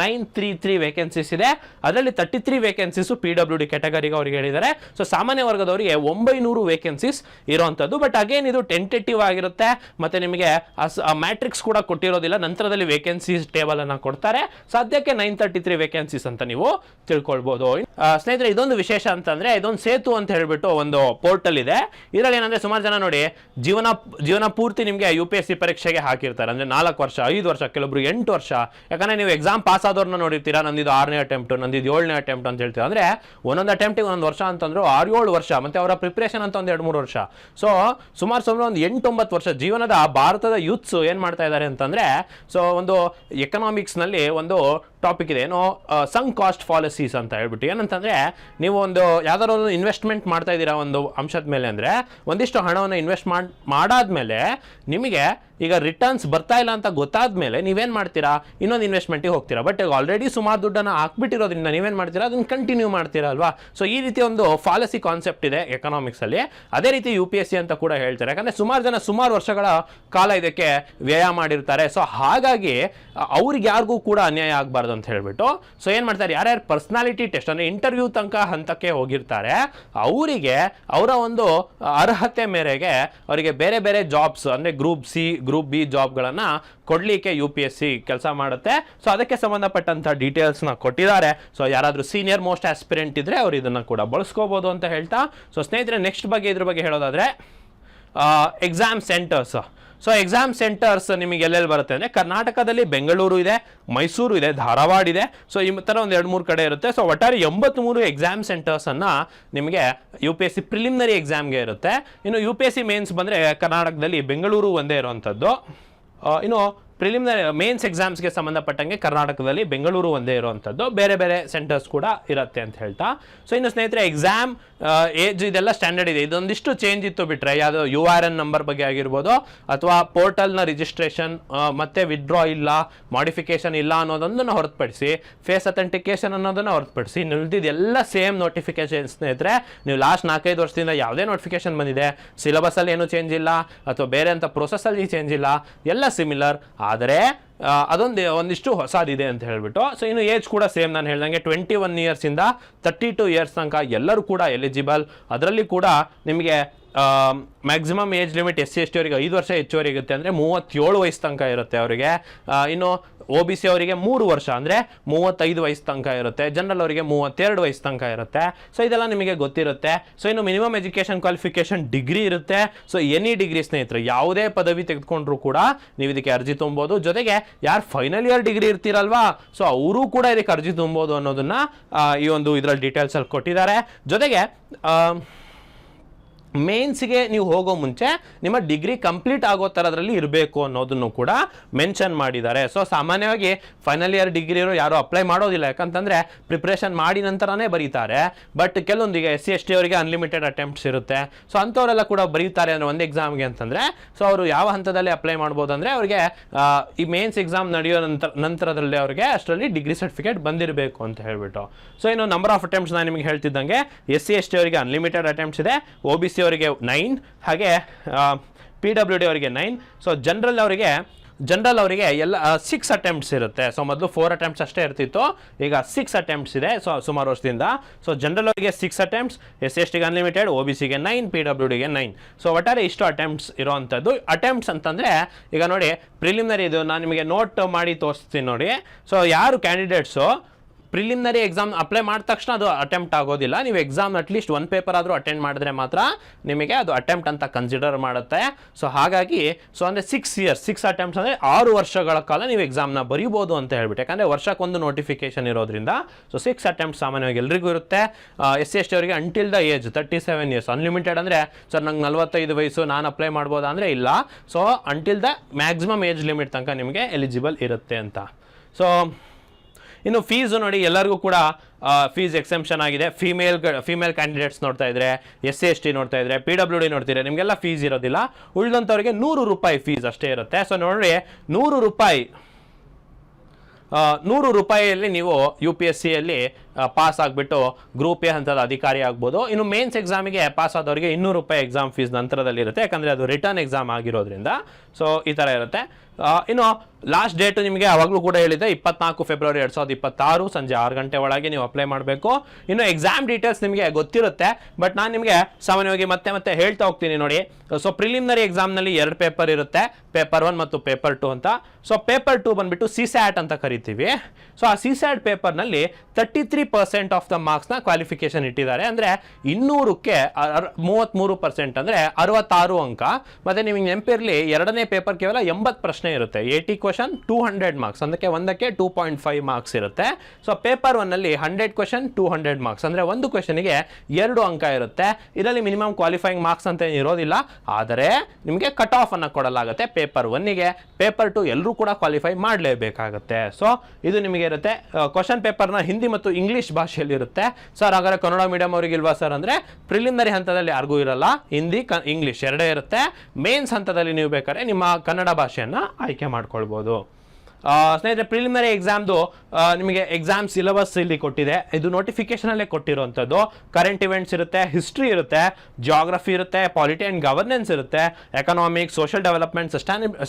933 ವೇಕೆನ್ಸೀಸ್ ಇದೆ. ಅದರಲ್ಲಿ 33 ವೇಕೆನ್ಸೀಸು PWD ಕ್ಯಾಟಗರಿಗೆ ಅವ್ರಿಗೆ ಹೇಳಿದ್ದಾರೆ. ಸೊ ಸಾಮಾನ್ಯ ವರ್ಗದವರಿಗೆ 900 ವೇಕೆನ್ಸೀಸ್ ಇರೋವಂಥದ್ದು. ಬಟ್ ಅಗೇನ್ ಇದು ಟೆಂಟೇಟಿವ್ ಆಗಿರುತ್ತೆ, ಮತ್ತು ನಿಮಗೆ ಮ್ಯಾಟ್ರಿಕ್ಸ್ ಕೂಡ ಕೊಟ್ಟಿರೋದಿಲ್ಲ. ನಂತರದಲ್ಲಿ ವೇಕೆನ್ಸೀಸ್ ಟೇಬಲ್ ಅನ್ನು ಕೊಡ್ತಾರೆ. ಸದ್ಯಕ್ಕೆ 933 ವೇಕೆನ್ಸೀಸ್ ಅಂತ ನೀವು ತಿಳ್ಕೊಳ್ಬೋದು. ಸ್ನೇಹಿತರೆ, ಇದೊಂದು ವಿಶೇಷ ಅಂತಂದರೆ, ಇದೊಂದು ಸೇತು ಅಂತ ಹೇಳ್ಬಿಟ್ಟು ಒಂದು ಪೋರ್ಟಲ್ ಇದೆ. ಇದರಲ್ಲಿ ಏನಂದರೆ ಸುಮಾರು ಜನ ನೋಡಿ ಜೀವನ ಪೂರ್ತಿ ನಿಮಗೆ UPSC ಪರೀಕ್ಷೆಗೆ ಹಾಕಿರ್ತಾರೆ. ಅಂದರೆ 4 ವರ್ಷ, 5 ವರ್ಷ, ಕೆಲವೊಬ್ರು 8 ವರ್ಷ. ಯಾಕಂದರೆ ನೀವು ಎಕ್ಸಾಮ್ ಪಾಸ್ ಆದವ್ರನ್ನ ನೋಡಿರ್ತೀರಾ, ನಂದಿದ್ದು 6ನೇ ಅಟೆಂಪ್ಟ್, ನಂದಿದ್ದು 7ನೇ ಅಟೆಂಪ್ಟ್ ಅಂತ ಹೇಳ್ತೀವಿ. ಅಂದರೆ ಒಂದೊಂದು ಅಟೆಂಪ್ಟಿಗೆ 1 ವರ್ಷ ಅಂತಂದ್ರು 6-7 ವರ್ಷ, ಮತ್ತು ಅವರ ಪ್ರಿಪ್ರೇಷನ್ ಅಂತ ಒಂದು 2-3 ವರ್ಷ. ಸೊ ಸುಮಾರು ಒಂದು 8-9 ವರ್ಷ ಜೀವನದ ಭಾರತದ ಯೂತ್ಸ್ ಏನು ಮಾಡ್ತಾ ಇದ್ದಾರೆ ಅಂತಂದರೆ, ಸೊ ಒಂದು ಎಕನಾಮಿಕ್ಸ್ನಲ್ಲಿ ಒಂದು ಟಾಪಿಕ್ ಇದೆ, ಏನೋ ಸಂಕ್ ಕಾಸ್ಟ್ ಪಾಲಿಸೀಸ್ ಅಂತ ಹೇಳ್ಬಿಟ್ಟು. ಏನಂತಂದರೆ, ನೀವು ಒಂದು ಯಾವ್ದಾದ್ರು ಒಂದು ಇನ್ವೆಸ್ಟ್ಮೆಂಟ್ ಮಾಡ್ತಾ ಇದ್ದೀರಾ ಒಂದು ಅಂಶದ ಮೇಲೆ, ಅಂದರೆ ಒಂದಿಷ್ಟು ಹಣವನ್ನು ಇನ್ವೆಸ್ಟ್ ಮಾಡಾದ್ಮೇಲೆ ನಿಮಗೆ ಈಗ ರಿಟರ್ನ್ಸ್ ಬರ್ತಾ ಇಲ್ಲ ಅಂತ ಗೊತ್ತಾದ ಮೇಲೆ ನೀವೇನು ಮಾಡ್ತೀರಾ, ಇನ್ನೊಂದು ಇನ್ವೆಸ್ಟ್ಮೆಂಟಿಗೆ ಹೋಗ್ತೀರಾ. ಬಟ್ ಈಗ ಆಲ್ರೆಡಿ ಸುಮಾರು ದುಡ್ಡನ್ನು ಹಾಕ್ಬಿಟ್ಟಿರೋದ್ರಿಂದ ನೀವೇನು ಮಾಡ್ತೀರಾ, ಅದನ್ನು ಕಂಟಿನ್ಯೂ ಮಾಡ್ತೀರಾ ಅಲ್ವಾ. ಸೊ ಈ ರೀತಿ ಒಂದು ಫಾಲಸಿ ಕಾನ್ಸೆಪ್ಟ್ ಇದೆ ಎಕನಾಮಿಕ್ಸಲ್ಲಿ. ಅದೇ ರೀತಿ UPSC ಅಂತ ಕೂಡ ಹೇಳ್ತಾರೆ. ಯಾಕಂದರೆ ಸುಮಾರು ವರ್ಷಗಳ ಕಾಲ ಇದಕ್ಕೆ ವ್ಯಯ ಮಾಡಿರ್ತಾರೆ. ಸೊ ಹಾಗಾಗಿ ಅವ್ರಿಗೆ ಯಾರಿಗೂ ಕೂಡ ಅನ್ಯಾಯ ಆಗಬಾರ್ದು ಅಂತ ಹೇಳ್ಬಿಟ್ಟು ಸೊ ಏನು ಮಾಡ್ತಾರೆ, ಯಾರ್ಯಾರು ಪರ್ಸನಾಲಿಟಿ ಟೆಸ್ಟ್ ಅಂದರೆ ಇಂಟರ್ವ್ಯೂ ಹಂತಕ್ಕೆ ಹೋಗಿರ್ತಾರೆ, ಅವರಿಗೆ ಅವರ ಒಂದು ಅರ್ಹತೆ ಮೇರೆಗೆ ಅವರಿಗೆ ಬೇರೆ ಬೇರೆ ಜಾಬ್ಸ್ ಅಂದರೆ ಗ್ರೂಪ್ ಸಿ, ಗ್ರೂಪ್ ಬಿ ಜಾಬ್ಗಳನ್ನು ಕೊಡಲಿಕ್ಕೆ UPSC ಕೆಲಸ ಮಾಡುತ್ತೆ. ಸೊ ಅದಕ್ಕೆ ಸಂಬಂಧಪಟ್ಟಂಥ ಡೀಟೇಲ್ಸ್ನ ಕೊಟ್ಟಿದ್ದಾರೆ. ಸೊ ಯಾರಾದರೂ ಸೀನಿಯರ್ ಮೋಸ್ಟ್ ಆಸ್ಪಿರೆಂಟ್ ಇದ್ದರೆ ಅವರು ಇದನ್ನು ಕೂಡ ಬಳಸ್ಕೋಬೋದು ಅಂತ ಹೇಳ್ತಾ, ಸೊ ಸ್ನೇಹಿತರೆ ನೆಕ್ಸ್ಟ್ ಬಗ್ಗೆ ಇದ್ರ ಬಗ್ಗೆ ಹೇಳೋದಾದರೆ exam centres. So exam centres ನಿಮಗೆ ಎಲ್ಲೆಲ್ಲಿ ಬರುತ್ತೆ ಅಂದರೆ, ಕರ್ನಾಟಕದಲ್ಲಿ ಬೆಂಗಳೂರು ಇದೆ, ಮೈಸೂರು ಇದೆ, ಧಾರವಾಡ ಇದೆ. ಸೊ ಈ ಥರ ಒಂದು 2-3 ಕಡೆ ಇರುತ್ತೆ. ಸೊ ಒಟ್ಟಾರೆ 83 ಎಕ್ಸಾಮ್ ಸೆಂಟರ್ಸನ್ನು ನಿಮಗೆ UPSC ಪ್ರಿಲಿಮಿನರಿ ಎಕ್ಸಾಮ್ಗೆ ಇರುತ್ತೆ. ಇನ್ನು UPSC ಮೇನ್ಸ್ ಬಂದರೆ ಕರ್ನಾಟಕದಲ್ಲಿ ಬೆಂಗಳೂರು ಒಂದೇ ಇರುವಂಥದ್ದು. ಇನ್ನು ಪ್ರಿಲಿಮಿನರಿ ಮೇನ್ಸ್ ಎಕ್ಸಾಮ್ಸ್ಗೆ ಸಂಬಂಧಪಟ್ಟಂಗೆ ಕರ್ನಾಟಕದಲ್ಲಿ ಬೆಂಗಳೂರು ಒಂದೇ ಇರುವಂಥದ್ದು, ಬೇರೆ ಬೇರೆ ಸೆಂಟರ್ಸ್ ಕೂಡ ಇರುತ್ತೆ ಅಂತ ಹೇಳ್ತಾ. ಸೊ ಇನ್ನು ಸ್ನೇಹಿತರೆ ಎಕ್ಸಾಮ್ ಏಜ್ ಇದೆಲ್ಲ ಸ್ಟ್ಯಾಂಡರ್ಡ್ ಇದೆ. ಇದೊಂದಿಷ್ಟು ಚೇಂಜ್ ಇತ್ತು ಬಿಟ್ರೆ ಯಾವುದೋ URN ನಂಬರ್ ಬಗ್ಗೆ ಆಗಿರ್ಬೋದು ಅಥವಾ ಪೋರ್ಟಲ್ನ ರಿಜಿಸ್ಟ್ರೇಷನ್ ಮತ್ತೆ ವಿತ್ಡ್ರಾ ಇಲ್ಲ, ಮಾಡಿಫಿಕೇಶನ್ ಇಲ್ಲ ಅನ್ನೋದೊಂದನ್ನು ಹೊರತುಪಡಿಸಿ, ಫೇಸ್ ಅಥೆಂಟಿಕೇಶನ್ ಅನ್ನೋದನ್ನು ಹೊರತುಪಡಿಸಿ ಎಲ್ಲ ಸೇಮ್ ನೋಟಿಫಿಕೇಶನ್ ಸ್ನೇಹಿತರೆ. ನೀವು ಲಾಸ್ಟ್ 4-5 ವರ್ಷದಿಂದ ಯಾವುದೇ ನೋಟಿಫಿಕೇಶನ್ ಬಂದಿದೆ, ಸಿಲೆಬಸಲ್ಲಿ ಏನೂ ಚೇಂಜ್ ಇಲ್ಲ ಅಥವಾ ಬೇರೆ ಅಂತ ಪ್ರೊಸೆಸ್ಸಲ್ಲಿ ಚೇಂಜ್ ಇಲ್ಲ, ಎಲ್ಲ ಸಿಮಿಲರ್. ಆದರೆ ಒಂದಿಷ್ಟು ಹೊಸದಿದೆ ಅಂತ ಹೇಳ್ಬಿಟ್ಟು. ಸೊ ಇನ್ನು ಏಜ್ ಕೂಡ ಸೇಮ್ ನಾನು ಹೇಳ್ದಂಗೆ 21 ಇಯರ್ಸಿಂದ 32 ಇಯರ್ಸ್ ತನಕ ಎಲ್ಲರೂ ಕೂಡ ಎಲಿಜಿಬಲ್. ಅದರಲ್ಲಿ ಕೂಡ ನಿಮಗೆ ಮ್ಯಾಕ್ಸಿಮಮ್ ಏಜ್ ಲಿಮಿಟ್ SC/ST ಅವರಿಗೆ 5 ವರ್ಷ ಹೆಚ್ಚುವರಿ ಇರುತ್ತೆ, ಅಂದರೆ 37 ವಯಸ್ಸು ತನಕ ಇರುತ್ತೆ ಅವರಿಗೆ. ಇನ್ನು OBC ಅವರಿಗೆ 3 ವರ್ಷ ಅಂದರೆ 35 ವಯಸ್ಸು ತನಕ ಇರುತ್ತೆ. ಜನರಲ್ ಅವರಿಗೆ 32 ವಯಸ್ಸು ತನಕ ಇರುತ್ತೆ. ಸೊ ಇದೆಲ್ಲ ನಿಮಗೆ ಗೊತ್ತಿರುತ್ತೆ. ಸೊ ಇನ್ನು ಮಿನಿಮಮ್ ಎಜುಕೇಷನ್ ಕ್ವಾಲಿಫಿಕೇಶನ್ ಡಿಗ್ರಿ ಇರುತ್ತೆ. ಸೊ ಎನಿ ಡಿಗ್ರಿ ಸ್ನೇಹಿತರೆ, ಯಾವುದೇ ಪದವಿ ತೆಗೆದುಕೊಂಡ್ರು ಕೂಡ ನೀವು ಇದಕ್ಕೆ ಅರ್ಜಿ ತುಂಬೋದು. ಜೊತೆಗೆ ಯಾರು ಫೈನಲ್ ಇಯರ್ ಡಿಗ್ರಿ ಇರ್ತೀರಲ್ವಾ, ಸೊ ಅವರು ಕೂಡ ಇದಕ್ಕೆ ಅರ್ಜಿ ತುಂಬೋದು ಅನ್ನೋದನ್ನ ಈ ಒಂದು ಇದರಲ್ಲಿ ಡೀಟೇಲ್ಸಲ್ಲಿ ಕೊಟ್ಟಿದ್ದಾರೆ. ಜೊತೆಗೆ ಮೇನ್ಸ್ಗೆ ನೀವು ಹೋಗೋ ಮುಂಚೆ ನಿಮ್ಮ ಡಿಗ್ರಿ ಕಂಪ್ಲೀಟ್ ಆಗೋ ಥರದ್ರಲ್ಲಿ ಇರಬೇಕು ಅನ್ನೋದನ್ನು ಕೂಡ ಮೆನ್ಷನ್ ಮಾಡಿದ್ದಾರೆ. ಸೊ ಸಾಮಾನ್ಯವಾಗಿ ಫೈನಲ್ ಇಯರ್ ಡಿಗ್ರಿ ಇರೋ ಯಾರು ಅಪ್ಲೈ ಮಾಡೋದಿಲ್ಲ, ಯಾಕಂತಂದರೆ ಪ್ರಿಪ್ರೇಷನ್ ಮಾಡಿ ನಂತರನೇ ಬರೀತಾರೆ. ಬಟ್ ಕೆಲವೊಂದಿಗೆ SC/ST ಅವರಿಗೆ ಅನ್ಲಿಮಿಟೆಡ್ ಅಟೆಂಪ್ಟ್ಸ್ ಇರುತ್ತೆ. ಸೊ ಅಂಥವರೆಲ್ಲ ಕೂಡ ಬರೀತಾರೆ ಅಂದರೆ ಒಂದು ಎಕ್ಸಾಮ್ಗೆ ಅಂತಂದರೆ, ಸೊ ಅವರು ಯಾವ ಹಂತದಲ್ಲಿ ಅಪ್ಲೈ ಮಾಡ್ಬೋದು ಅಂದರೆ ಅವರಿಗೆ ಈ ಮೇನ್ಸ್ ಎಕ್ಸಾಮ್ ನಡೆಯೋ ನಂತರದಲ್ಲಿ ಅವರಿಗೆ ಅಷ್ಟರಲ್ಲಿ ಡಿಗ್ರಿ ಸರ್ಟಿಫಿಕೇಟ್ ಬಂದಿರಬೇಕು ಅಂತ ಹೇಳ್ಬಿಟ್ಟು. ಸೊ ಇನ್ನು ನಂಬರ್ ಆಫ್ ಅಟೆಂಪ್ಟ್ಸ್ ನಾನು ನಿಮಗೆ ಹೇಳ್ತಿದ್ದಂಗೆ SC/ST ಅವರಿಗೆ ಅನ್ಲಿಮಿಟೆಡ್ ಅಟೆಂಪ್ಟ್ಸ್ ಇದೆ, OBC ಅವರಿಗೆ 9, ಹಾಗೆ PWD ಅವರಿಗೆ 9. ಸೊ ಜನರಲ್ ಅವರಿಗೆ ಎಲ್ಲ 6 ಅಟೆಂಪ್ಟ್ಸ್ ಇರುತ್ತೆ. ಸೊ ಮೊದಲು 4 ಅಟೆಂಪ್ಟ್ಸ್ ಅಷ್ಟೇ ಇರ್ತಿತ್ತು, ಈಗ 6 ಅಟೆಂಪ್ಟ್ಸ್ ಇದೆ. ಸೊ ಸುಮಾರು ವರ್ಷದಿಂದ. ಸೊ ಜನರಲ್ ಅವರಿಗೆ 6 ಅಟೆಂಪ್ಟ್ಸ್, SC/STಗೆ ಅನ್ಲಿಮಿಟೆಡ್, OBCಗೆ 9, PWDಗೆ 9. ಸೊ ಒಟ್ಟಾರೆ ಇಷ್ಟು ಅಟೆಂಪ್ಟ್ಸ್ ಇರೋವಂಥದ್ದು. ಅಟೆಂಪ್ಟ್ಸ್ ಅಂತಂದರೆ ಈಗ ನೋಡಿ, ಪ್ರಿಲಿಮಿನರಿ ಇದು ನಾನು ನಿಮಗೆ ನೋಟ್ ಮಾಡಿ ತೋರಿಸ್ತೀನಿ ನೋಡಿ. ಸೊ ಯಾರು ಕ್ಯಾಂಡಿಡೇಟ್ಸು ಪ್ರಿಲಿಮಿನರಿ ಎಕ್ಸಾಮ್ ಅಪ್ಲೈ ಮಾಡಿದ ತಕ್ಷಣ ಅದು ಅಟೆಂಪ್ಟ್ ಆಗೋದಿಲ್ಲ. ನೀವು ಎಕ್ಸಾಮ್ ಅಟ್ಲೀಸ್ಟ್ 1 ಪೇಪರ್ ಆದರೂ ಅಟೆಂಡ್ ಮಾಡಿದ್ರೆ ಮಾತ್ರ ನಿಮಗೆ ಅದು ಅಟೆಂಪ್ಟ್ ಅಂತ ಕನ್ಸಿಡರ್ ಮಾಡುತ್ತೆ. ಸೊ ಹಾಗಾಗಿ ಅಂದರೆ 6 ಅಟೆಂಪ್ಟ್ಸ್ ಅಂದರೆ 6 ವರ್ಷಗಳ ಕಾಲ ನೀವು ಎಕ್ಸಾಮ್ನ ಬರೀಬೋದು ಅಂತ ಹೇಳ್ಬಿಟ್ಟು. ಯಾಕಂದರೆ ವರ್ಷಕ್ಕೊಂದು ನೋಟಿಫಿಕೇಶನ್ ಇರೋದ್ರಿಂದ. ಸೊ 6 ಅಟೆಂಪ್ಟ್ಸ್ ಸಾಮಾನ್ಯವಾಗಿ ಎಲ್ರಿಗೂ ಇರುತ್ತೆ. SC/ST ಅವರಿಗೆ until the age 37 years. Unlimited ಅಂದರೆ ಸರ್ ನಂಗೆ 45 ವಯಸ್ಸು ನಾನು ಅಪ್ಲೈ ಮಾಡ್ಬೋದಾ ಅಂದರೆ ಇಲ್ಲ. So until the maximum age limit ತನಕ ನಿಮಗೆ ಎಲಿಜಿಬಲ್ ಇರುತ್ತೆ ಅಂತ. ಸೊ ಇನ್ನು ಫೀಸು ನೋಡಿ, ಎಲ್ಲರಿಗೂ ಕೂಡ ಫೀಸ್ ಎಕ್ಸೆಂಪ್ಷನ್ ಆಗಿದೆ. ಫೀಮೇಲ್ ಕ್ಯಾಂಡಿಡೇಟ್ಸ್ ನೋಡ್ತಾ ಇದ್ರೆ, SC/ST ನೋಡ್ತಾ ಇದ್ರೆ, PWD ನೋಡ್ತಿದ್ರೆ ನಿಮಗೆಲ್ಲ ಫೀಸ್ ಇರೋದಿಲ್ಲ. ಉಳಿದಂಥವ್ರಿಗೆ 100 ರೂಪಾಯಿ ಫೀಸ್ ಅಷ್ಟೇ ಇರುತ್ತೆ. ಸೊ ನೋಡಿ, 100 ರೂಪಾಯಿಯಲ್ಲಿ ನೀವು UPSCಯಲ್ಲಿ ಪಾಸ್ ಆಗಿಬಿಟ್ಟು ಗ್ರೂಪ್ ಎ ಹಂತದ ಅಧಿಕಾರಿ ಆಗ್ಬೋದು. ಇನ್ನು ಮೇನ್ಸ್ ಎಕ್ಸಾಮಿಗೆ ಪಾಸ್ ಆದವರಿಗೆ 200 ರೂಪಾಯಿ ಎಕ್ಸಾಮ್ ಫೀಸ್ ನಂತರದಲ್ಲಿ ಇರುತ್ತೆ, ಯಾಕಂದರೆ ಅದು ರಿಟರ್ನ್ ಎಕ್ಸಾಮ್ ಆಗಿರೋದ್ರಿಂದ. ಸೊ ಈ ಥರ ಇರುತ್ತೆ. ಇನ್ನು ಲಾಸ್ಟ್ ಡೇಟು ನಿಮಗೆ ಅವಾಗಲೂ ಕೂಡ ಹೇಳಿದೆ, 24 ಫೆಬ್ರವರಿ 2026 ಸಂಜೆ 6 ಗಂಟೆ ಒಳಗೆ ನೀವು ಅಪ್ಲೈ ಮಾಡಬೇಕು. ಇನ್ನು ಎಕ್ಸಾಮ್ ಡೀಟೇಲ್ಸ್ ನಿಮಗೆ ಗೊತ್ತಿರುತ್ತೆ, ಬಟ್ ನಾನು ನಿಮಗೆ ಸಾಮಾನ್ಯವಾಗಿ ಮತ್ತೆ ಹೇಳ್ತಾ ಹೋಗ್ತೀನಿ ನೋಡಿ. ಸೊ ಪ್ರಿಲಿಮಿನರಿ ಎಕ್ಸಾಮ್ನಲ್ಲಿ 2 ಪೇಪರ್ ಇರುತ್ತೆ, ಪೇಪರ್ 1 ಮತ್ತು ಪೇಪರ್ 2 ಅಂತ. ಸೊ ಪೇಪರ್ 2 ಬಂದುಬಿಟ್ಟು CSAT ಅಂತ ಕರಿತೀವಿ. ಸೊ ಆ CSAT ಪೇಪರ್ನಲ್ಲಿ 33% ಆಫ್ ದ ಮಾರ್ಕ್ಸ್ನ ಕ್ವಾಲಿಫಿಕೇಶನ್ ಇಟ್ಟಿದ್ದಾರೆ. ಅಂದರೆ 200ಕ್ಕೆ 33% ಅಂದರೆ 66 ಅಂಕ. ಮತ್ತು ನಿಮಗೆ ನೆನಪಿರಲಿ, ಎರಡನೇ ಪೇಪರ್ ಕೇವಲ 80 ಪ್ರಶ್ನೆ ಇರುತ್ತೆ. 80 ಕ್ವಶನ್ 200 ಮಾರ್ಕ್ಸ್, ಅದಕ್ಕೆ ಒಂದಕ್ಕೆ 2.5 ಮಾರ್ಕ್ಸ್ ಇರುತ್ತೆ. ಸೊ ಪೇಪರ್ 1ನಲ್ಲಿ 100 ಕ್ವಶನ್ 200 ಮಾರ್ಕ್ಸ್, ಅಂದರೆ ಒಂದು ಕ್ವಶನಿಗೆ 2 ಅಂಕ ಇರುತ್ತೆ. ಇದರಲ್ಲಿ ಮಿನಿಮಮ್ ಕ್ವಾಲಿಫೈಯಿಂಗ್ ಮಾರ್ಕ್ಸ್ ಅಂತ ಇರೋದಿಲ್ಲ, ಆದರೆ ನಿಮಗೆ ಕಟ್ ಆಫ್ ಅನ್ನು ಕೊಡಲಾಗುತ್ತೆ. ಪೇಪರ್ 1ಗೆ, ಪೇಪರ್ 2 ಎಲ್ಲರೂ ಕೂಡ ಕ್ವಾಲಿಫೈ ಮಾಡಲೇಬೇಕಾಗುತ್ತೆ. ಸೊ ಇದು ನಿಮಗೆ ಇರುತ್ತೆ. ಕ್ವಶನ್ ಪೇಪರ್ನ ಹಿಂದಿ ಮತ್ತು ಇಂಗ್ಲೀಷ್ ಭಾಷೆಯಲ್ಲಿ ಇರುತ್ತೆ. ಸರ್ ಹಾಗಾದ್ರೆ ಕನ್ನಡ ಮೀಡಿಯಂ ಅವರಿಗೆ ಇಲ್ವಾ ಸರ್ ಅಂದರೆ, ಪ್ರಿಲಿಮಿನರಿ ಹಂತದಲ್ಲಿ ಯಾರಿಗೂ ಇರಲ್ಲ, ಹಿಂದಿ ಇಂಗ್ಲೀಷ್ ಎರಡೇ ಇರುತ್ತೆ. ಮೇನ್ಸ್ ಹಂತದಲ್ಲಿ ನೀವು ಬೇಕಾದ್ರೆ ನಿಮ್ಮ ಕನ್ನಡ ಭಾಷೆಯನ್ನು ಆಯ್ಕೆ ಮಾಡ್ಕೊಳ್ಬೋದು. ಸ್ನೇಹಿತರೆ, ಪ್ರಿಲಿಮಿನರಿ ಎಕ್ಸಾಮ್ದು ನಿಮಗೆ ಎಕ್ಸಾಮ್ ಸಿಲೆಬಸ್ ಇಲ್ಲಿ ಕೊಟ್ಟಿದೆ. ಇದು ನೋಟಿಫಿಕೇಶನಲ್ಲೇ ಕೊಟ್ಟಿರುವಂಥದ್ದು. ಕರೆಂಟ್ ಇವೆಂಟ್ಸ್ ಇರುತ್ತೆ, ಹಿಸ್ಟ್ರಿ ಇರುತ್ತೆ, ಜಿಯೋಗ್ರಫಿ ಇರುತ್ತೆ, ಪಾಲಿಟಿ ಆ್ಯಂಡ್ ಗವರ್ನೆನ್ಸ್ ಇರುತ್ತೆ, ಎಕನಾಮಿಕ್ಸ್, ಸೋಷಿಯಲ್ ಡೆವಲಪ್ಮೆಂಟ್,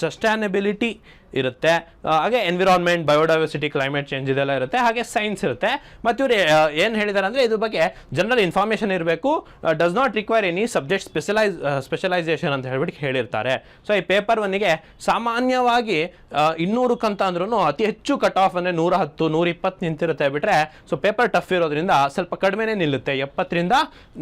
ಸಸ್ಟೈನಬಿಲಿಟಿ ಇರುತ್ತೆ, ಹಾಗೆ ಎನ್ವಿರಾನ್ಮೆಂಟ್, ಬಯೋಡೈವರ್ಸಿಟಿ, ಕ್ಲೈಮೇಟ್ ಚೇಂಜ್ ಇದೆಲ್ಲ ಇರುತ್ತೆ, ಹಾಗೆ ಸೈನ್ಸ್ ಇರುತ್ತೆ. ಮತ್ತು ಇವರು ಏನು ಹೇಳಿದ್ದಾರೆ ಅಂದರೆ, ಇದ್ರ ಬಗ್ಗೆ ಜನರಲ್ ಇನ್ಫಾರ್ಮೇಷನ್ ಇರಬೇಕು, does not require any subject specialisation ಅಂತ ಹೇಳ್ಬಿಟ್ಟು ಹೇಳಿರ್ತಾರೆ. ಸೊ ಈ ಪೇಪರ್ 1ಗೆ ಸಾಮಾನ್ಯವಾಗಿ 200ಕ್ಕಿಂತ ಅಂದ್ರೂ ಅತಿ ಹೆಚ್ಚು ಕಟ್ ಆಫ್ ಅಂದರೆ 110 120 ನಿಂತಿರುತ್ತೆ ಬಿಟ್ಟರೆ ಸೊ ಪೇಪರ್ ಟಫ್ ಇರೋದ್ರಿಂದ ಸ್ವಲ್ಪ ಕಡಿಮೆನೇ ನಿಲ್ಲುತ್ತೆ, 70ರಿಂದ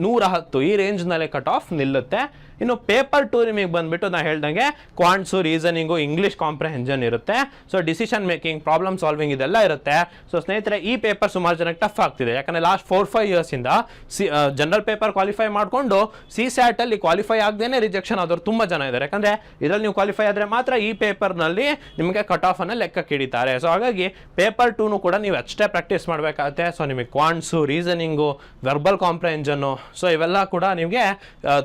110 ಈ ರೇಂಜ್ನಲ್ಲೇ ಕಟ್ ಆಫ್ ನಿಲ್ಲುತ್ತೆ. ಇನ್ನು ಪೇಪರ್ 2 ನಿಮಗೆ ಬಂದ್ಬಿಟ್ಟು ನಾನು ಹೇಳ್ದಂಗೆ ಕ್ವಾಂಟ್ಸು, ರೀಸನಿಂಗು, ಇಂಗ್ಲೀಷ್ ಕಾಂಪ್ರಹೆನ್ಷನ್ ಇರುತ್ತೆ. So decision making, problem solving ಇದೆಲ್ಲ ಇರುತ್ತೆ. ಸೊ ಸ್ನೇಹಿತರೆ ಈ ಪೇಪರ್ ಸುಮಾರು ಜನಕ್ಕೆ ಟಫ್ ಆಗ್ತಿದೆ, ಯಾಕಂದರೆ ಲಾಸ್ಟ್ 4-5 ಇಯರ್ಸಿಂದ ಜನರಲ್ ಪೇಪರ್ ಕ್ವಾಲಿಫೈ ಮಾಡಿಕೊಂಡು CSAT ಕ್ವಾಲಿಫೈ ಆಗದೇನೆ ರಿಜೆಕ್ಷನ್ ಆದವ್ರು ತುಂಬ ಜನ ಇದ್ದಾರೆ. ಯಾಕಂದರೆ ಇದರಲ್ಲಿ ನೀವು ಕ್ವಾಲಿಫೈ ಆದರೆ ಮಾತ್ರ ಈ ಪೇಪರ್ನಲ್ಲಿ ನಿಮಗೆ ಕಟ್ ಆಫನ್ನು ಲೆಕ್ಕಕ್ಕೆ ಹಿಡಿತಾರೆ. ಸೊ ಹಾಗಾಗಿ ಪೇಪರ್ 2 ಕೂಡ ನೀವು ಅಷ್ಟೇ ಪ್ರಾಕ್ಟೀಸ್ ಮಾಡಬೇಕಾಗುತ್ತೆ. ಸೊ ನಿಮಗೆ ಕ್ವಾಂಟ್ಸು, ರೀಸನಿಂಗು, ವೆರ್ಬಲ್ ಕಾಂಪ್ರಹೆನ್ಷನ್ನು, ಸೊ ಇವೆಲ್ಲ ಕೂಡ ನಿಮಗೆ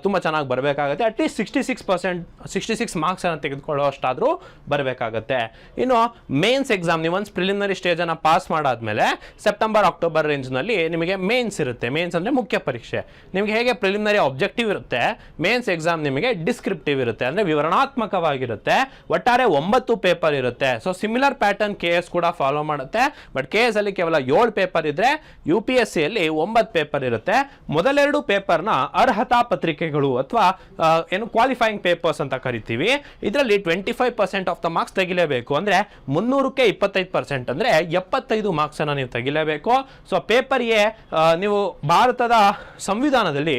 ತುಂಬ ಚೆನ್ನಾಗಿ ಬರಬೇಕಾಗುತ್ತೆ. ಅಟ್ಲೀಸ್ಟ್ 66% ಮಾರ್ಕ್ಸನ್ನು ತೆಗೆದುಕೊಳ್ಳೋ ಅಷ್ಟಾದರೂ ಬರಬೇಕಾಗತ್ತೆ. ಇನ್ನು ಮೇನ್ಸ್ ಎಕ್ಸಾಮ್ ನೀವು ಒಂದು ಪ್ರಿಲಿಮಿನರಿ ಸ್ಟೇಜನ್ನು ಪಾಸ್ ಮಾಡಾದ್ಮೇಲೆ ಸೆಪ್ಟೆಂಬರ್-ಅಕ್ಟೋಬರ್ ರೇಂಜ್ನಲ್ಲಿ ನಿಮಗೆ ಮೇನ್ಸ್ ಇರುತ್ತೆ. ಮೇನ್ಸ್ ಅಂದರೆ ಮುಖ್ಯ ಪರೀಕ್ಷೆ. ನಿಮಗೆ ಹೇಗೆ ಪ್ರಿಲಿಮಿನರಿ ಆಬ್ಜೆಕ್ಟಿವ್ ಇರುತ್ತೆ, ಮೇನ್ಸ್ ಎಕ್ಸಾಮ್ ನಿಮಗೆ ಡಿಸ್ಕ್ರಿಪ್ಟಿವ್ ಇರುತ್ತೆ, ಅಂದರೆ ವಿವರಣಾತ್ಮಕವಾಗಿರುತ್ತೆ. ಒಟ್ಟಾರೆ 9 ಪೇಪರ್ ಇರುತ್ತೆ. ಸೊ ಸಿಮಿಲರ್ ಪ್ಯಾಟರ್ನ್ KS ಕೂಡ ಫಾಲೋ ಮಾಡುತ್ತೆ. ಬಟ್ KS ಅಲ್ಲಿ ಕೇವಲ 7 ಪೇಪರ್ ಇದ್ರೆ UPSCಯಲ್ಲಿ 9 ಪೇಪರ್ ಇರುತ್ತೆ. ಮೊದಲೆರಡು ಪೇಪರ್ನ ಅರ್ಹತಾ ಪತ್ರಿಕೆಗಳು ಅಥವಾ ಏನು ಕ್ವಾಲಿಫೈಯಿಂಗ್ ಪೇಪರ್ಸ್ ಅಂತ ಕರಿತೀವಿ. ಇದರಲ್ಲಿ 25% ಆಫ್ ದ ಮಾರ್ಕ್ಸ್ ತೆಗಿಲೇಬೇಕು. ಅಂದರೆ 300ಕ್ಕೆ 25% ಅಂದರೆ 75 ಮಾರ್ಕ್ಸನ್ನು ನೀವು ತೆಗಿಲೇಬೇಕು. ಸೊ ಪೇಪರ್ ಎ ನೀವು ಭಾರತದ ಸಂವಿಧಾನದಲ್ಲಿ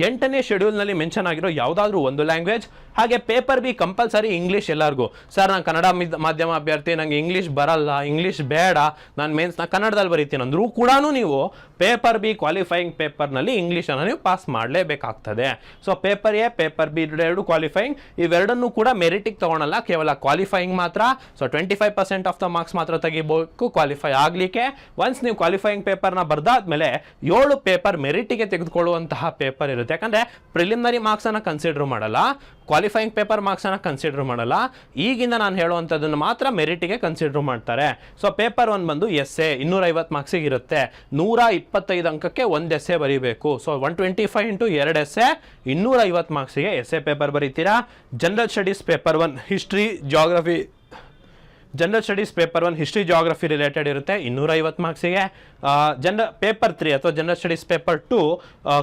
8ನೇ ಶೆಡ್ಯೂಲ್ನಲ್ಲಿ ಮೆನ್ಷನ್ ಆಗಿರೋ ಯಾವುದಾದ್ರೂ ಒಂದು ಲ್ಯಾಂಗ್ವೇಜ್, ಹಾಗೆ ಪೇಪರ್ ಬಿ ಕಂಪಲ್ಸರಿ ಇಂಗ್ಲೀಷ್ ಎಲ್ಲರಿಗೂ. ಸರ್ ನಾನು ಕನ್ನಡ ಮಾಧ್ಯಮ ಅಭ್ಯರ್ಥಿ, ನನಗೆ ಇಂಗ್ಲೀಷ್ ಬರಲ್ಲ, ಇಂಗ್ಲೀಷ್ ಬೇಡ, ನಾನು ಮೇನ್ಸ್ನ ಕನ್ನಡದಲ್ಲಿ ಬರೀತೀನಿ ಅಂದರೂ ಕೂಡ ನೀವು ಪೇಪರ್ ಬಿ ಕ್ವಾಲಿಫೈಯಿಂಗ್ ಪೇಪರ್ನಲ್ಲಿ ಇಂಗ್ಲೀಷನ್ನು ನೀವು ಪಾಸ್ ಮಾಡಲೇಬೇಕಾಗ್ತದೆ. So paper A, paper B ಎರಡು ಕ್ವಾಲಿಫೈಯಿಂಗ್, ಇವೆರಡನ್ನೂ ಕೂಡ ಮೆರಿಟಿಗೆ ತೊಗೊಳಲ್ಲ, ಕೇವಲ ಕ್ವಾಲಿಫೈಯಿಂಗ್ ಮಾತ್ರ. ಸೊ 25% ಆಫ್ ದ ಮಾರ್ಕ್ಸ್ ಮಾತ್ರ ತೆಗಿಬೇಕು ಕ್ವಾಲಿಫೈ ಆಗಲಿಕ್ಕೆ. ಒನ್ಸ್ ನೀವು ಕ್ವಾಲಿಫೈಯಿಂಗ್ ಪೇಪರ್ನ ಬರ್ದಾದ್ಮೇಲೆ 7 ಪೇಪರ್ ಮೆರಿಟಿಗೆ ತೆಗೆದುಕೊಳ್ಳುವಂತಹ ಪೇಪರ್ ಇರುತ್ತೆ. ಯಾಕಂದರೆ ಪ್ರಿಲಿಮಿನರಿ ಮಾರ್ಕ್ಸನ್ನು ಕನ್ಸಿಡರ್ ಮಾಡಲ್ಲ, ಕ್ವಾಲಿಫೈಯಿಂಗ್ ಪೇಪರ್ ಮಾರ್ಕ್ಸನ್ನು ಕನ್ಸಿಡರ್ ಮಾಡಲ್ಲ. ಈಗಿಂದ ನಾನು ಹೇಳುವಂಥದ್ದನ್ನು ಮಾತ್ರ ಮೆರಿಟಿಗೆ ಕನ್ಸಿಡರ್ ಮಾಡ್ತಾರೆ. ಸೊ ಪೇಪರ್ 1 ಬಂದು ಎಸ್ಸೆ 250 ಮಾರ್ಕ್ಸಿಗೆ ಇರುತ್ತೆ. 125 ಅಂಕಕ್ಕೆ ಒಂದು ಎಸ್ಸೆ ಬರೀಬೇಕು. ಸೊ 125 ಇಂಟು 2 ಎಸ್ಸೆ 250 ಮಾರ್ಕ್ಸಿಗೆ ಎಸ್ಸೆ ಪೇಪರ್ ಬರೀತೀರಾ. General studies paper 1 history geography, general studies paper 1 history geography related ಇರುತ್ತೆ 250 ಮಾರ್ಕ್ಸಿಗೆ. ಪೇಪರ್ 3 ಅಥವಾ ಜನರಲ್ ಸ್ಟಡೀಸ್ ಪೇಪರ್ 2